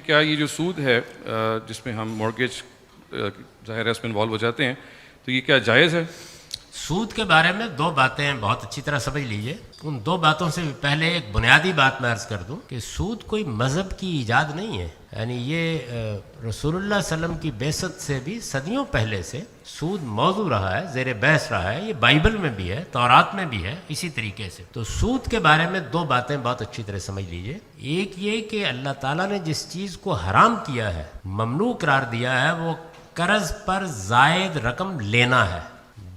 کیا یہ جو سود ہے جس میں ہم مورگیج ظاہر ہے اس میں انوالو ہو جاتے ہیں، تو یہ کیا جائز ہے؟ سود کے بارے میں دو باتیں بہت اچھی طرح سمجھ لیجئے. ان دو باتوں سے پہلے ایک بنیادی بات میں عرض کر دوں کہ سود کوئی مذہب کی ایجاد نہیں ہے. یعنی یہ رسول اللہ صلی اللہ علیہ وسلم کی بعثت سے بھی صدیوں پہلے سے سود موضوع رہا ہے، زیر بحث رہا ہے. یہ بائبل میں بھی ہے، تورات میں بھی ہے اسی طریقے سے. تو سود کے بارے میں دو باتیں بہت اچھی طرح سمجھ لیجئے. ایک یہ کہ اللہ تعالیٰ نے جس چیز کو حرام کیا ہے، ممنوع قرار دیا ہے، وہ قرض پر زائد رقم لینا ہے،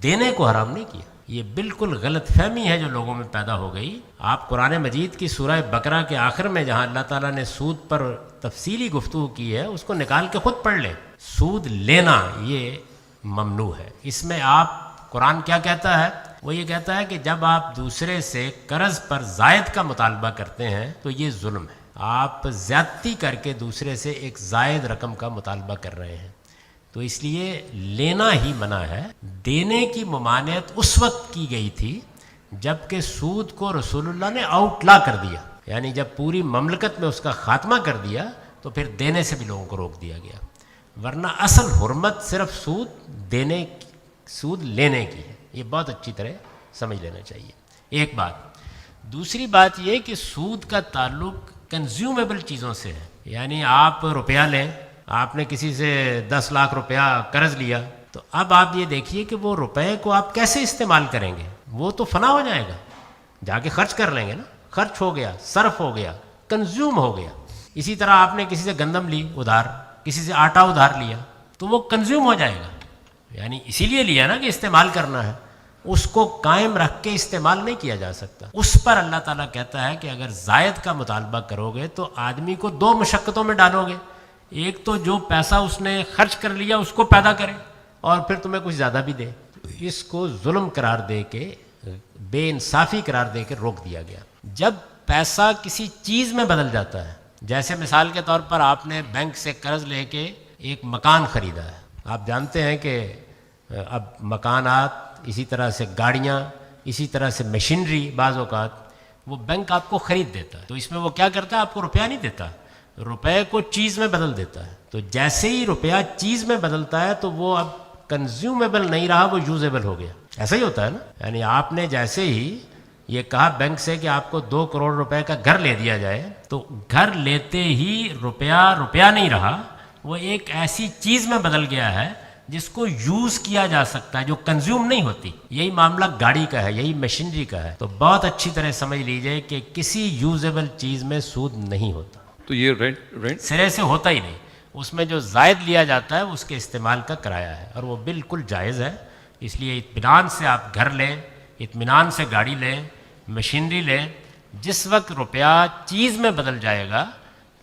دینے کو حرام نہیں کیا. یہ بالکل غلط فہمی ہے جو لوگوں میں پیدا ہو گئی. آپ قرآن مجید کی سورہ بقرہ کے آخر میں جہاں اللہ تعالیٰ نے سود پر تفصیلی گفتگو کی ہے اس کو نکال کے خود پڑھ لیں. سود لینا یہ ممنوع ہے. اس میں آپ قرآن کیا کہتا ہے؟ وہ یہ کہتا ہے کہ جب آپ دوسرے سے قرض پر زائد کا مطالبہ کرتے ہیں تو یہ ظلم ہے. آپ زیادتی کر کے دوسرے سے ایک زائد رقم کا مطالبہ کر رہے ہیں. تو اس لیے لینا ہی منع ہے. دینے کی ممانعت اس وقت کی گئی تھی جب کہ سود کو رسول اللہ نے آؤٹلا کر دیا. یعنی جب پوری مملکت میں اس کا خاتمہ کر دیا تو پھر دینے سے بھی لوگوں کو روک دیا گیا. ورنہ اصل حرمت صرف سود لینے کی ہے. یہ بہت اچھی طرح سمجھ لینا چاہیے. ایک بات. دوسری بات یہ کہ سود کا تعلق کنزیومیبل چیزوں سے ہے. یعنی آپ روپیہ لیں، آپ نے کسی سے 10 لاکھ روپیہ قرض لیا، تو اب آپ یہ دیکھیے کہ وہ روپے کو آپ کیسے استعمال کریں گے. وہ تو فنا ہو جائے گا، جا کے خرچ کر لیں گے نا. خرچ ہو گیا، صرف ہو گیا، کنزیوم ہو گیا. اسی طرح آپ نے کسی سے گندم لی ادھار، کسی سے آٹا ادھار لیا، تو وہ کنزیوم ہو جائے گا. یعنی اسی لیے لیا نا کہ استعمال کرنا ہے. اس کو قائم رکھ کے استعمال نہیں کیا جا سکتا. اس پر اللہ تعالیٰ کہتا ہے کہ اگر زائد کا مطالبہ کرو گے تو آدمی کو دو مشقتوں میں ڈالو گے. ایک تو جو پیسہ اس نے خرچ کر لیا اس کو پیدا کرے، اور پھر تمہیں کچھ زیادہ بھی دے. اس کو ظلم قرار دے کے، بے انصافی قرار دے کے روک دیا گیا. جب پیسہ کسی چیز میں بدل جاتا ہے، جیسے مثال کے طور پر آپ نے بینک سے قرض لے کے ایک مکان خریدا ہے. آپ جانتے ہیں کہ اب مکانات، اسی طرح سے گاڑیاں، اسی طرح سے مشینری بعض اوقات وہ بینک آپ کو خرید دیتا ہے. تو اس میں وہ کیا کرتا ہے؟ آپ کو روپیہ نہیں دیتا، روپے کو چیز میں بدل دیتا ہے. تو جیسے ہی روپیہ چیز میں بدلتا ہے تو وہ اب کنزیومیبل نہیں رہا، وہ یوزیبل ہو گیا. ایسا ہی ہوتا ہے نا. یعنی آپ نے جیسے ہی یہ کہا بینک سے کہ آپ کو 2 کروڑ روپے کا گھر لے دیا جائے، تو گھر لیتے ہی روپیہ نہیں رہا، وہ ایک ایسی چیز میں بدل گیا ہے جس کو یوز کیا جا سکتا ہے، جو کنزیوم نہیں ہوتی. یہی معاملہ گاڑی کا ہے، یہی مشینری کا ہے. تو بہت اچھی طرح سمجھ لیجئے کہ کسی یوزیبل چیز میں سود نہیں ہوتا. تو یہ رینٹ سرے سے ہوتا ہی نہیں. اس میں جو زائد لیا جاتا ہے اس کے استعمال کا کرایہ ہے، اور وہ بالکل جائز ہے. اس لیے اطمینان سے آپ گھر لیں، اطمینان سے گاڑی لیں، مشینری لیں. جس وقت روپیہ چیز میں بدل جائے گا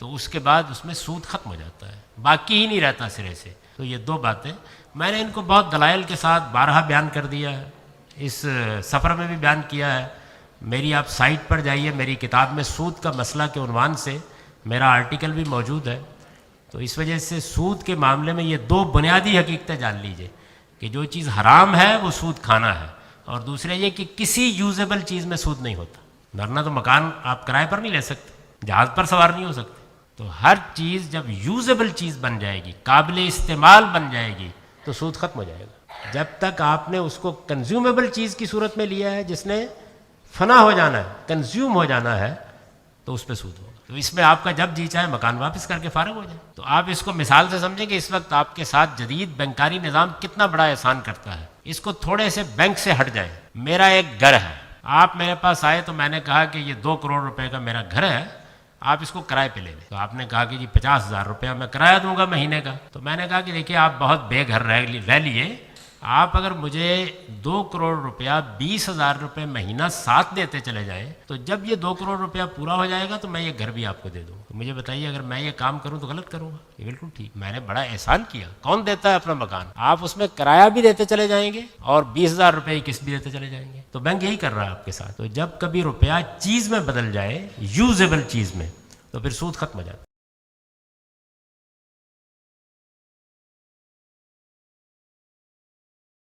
تو اس کے بعد اس میں سود ختم ہو جاتا ہے، باقی ہی نہیں رہتا سرے سے. تو یہ دو باتیں میں نے ان کو بہت دلائل کے ساتھ بارہا بیان کر دیا ہے، اس سفر میں بھی بیان کیا ہے. میری آپ سائٹ پر جائیے، میری کتاب میں سود کا مسئلہ کے عنوان سے میرا آرٹیکل بھی موجود ہے. تو اس وجہ سے سود کے معاملے میں یہ دو بنیادی حقیقتیں جان لیجئے کہ جو چیز حرام ہے وہ سود کھانا ہے، اور دوسرے یہ کہ کسی یوزیبل چیز میں سود نہیں ہوتا. ورنہ تو مکان آپ کرائے پر نہیں لے سکتے، جہاز پر سوار نہیں ہو سکتے. تو ہر چیز جب یوزیبل چیز بن جائے گی، قابل استعمال بن جائے گی، تو سود ختم ہو جائے گا. جب تک آپ نے اس کو کنزیومیبل چیز کی صورت میں لیا ہے جس نے فنا ہو جانا ہے، کنزیوم ہو جانا ہے، تو اس پہ سود ہوگا. تو اس میں آپ کا جب جی چاہے مکان واپس کر کے فارغ ہو جائے. تو آپ اس کو مثال سے سمجھیں کہ اس وقت آپ کے ساتھ جدید بینکاری نظام کتنا بڑا احسان کرتا ہے. اس کو تھوڑے سے بینک سے ہٹ جائیں. میرا ایک گھر ہے، آپ میرے پاس آئے تو میں نے کہا کہ یہ 2 کروڑ روپے کا میرا گھر ہے، آپ اس کو کرائے پہ لے لیں. تو آپ نے کہا کہ جی 50,000 روپیہ میں کرایہ دوں گا مہینے کا. تو میں نے کہا کہ دیکھیے آپ بہت بے گھر رہ لیے، آپ اگر مجھے 2 کروڑ روپیہ 20,000 روپے مہینہ ساتھ دیتے چلے جائیں تو جب یہ 2 کروڑ روپیہ پورا ہو جائے گا تو میں یہ گھر بھی آپ کو دے دوں. تو مجھے بتائیے اگر میں یہ کام کروں تو غلط کروں گا؟ یہ بالکل ٹھیک. میں نے بڑا احسان کیا. کون دیتا ہے اپنا مکان؟ آپ اس میں کرایہ بھی دیتے چلے جائیں گے اور 20,000 روپے کی قسط بھی دیتے چلے جائیں گے. تو بینک یہی کر رہا ہے آپ کے ساتھ. تو جب کبھی روپیہ چیز میں بدل جائے، یوزیبل چیز میں، تو پھر سود ختم ہو جاتا ہے.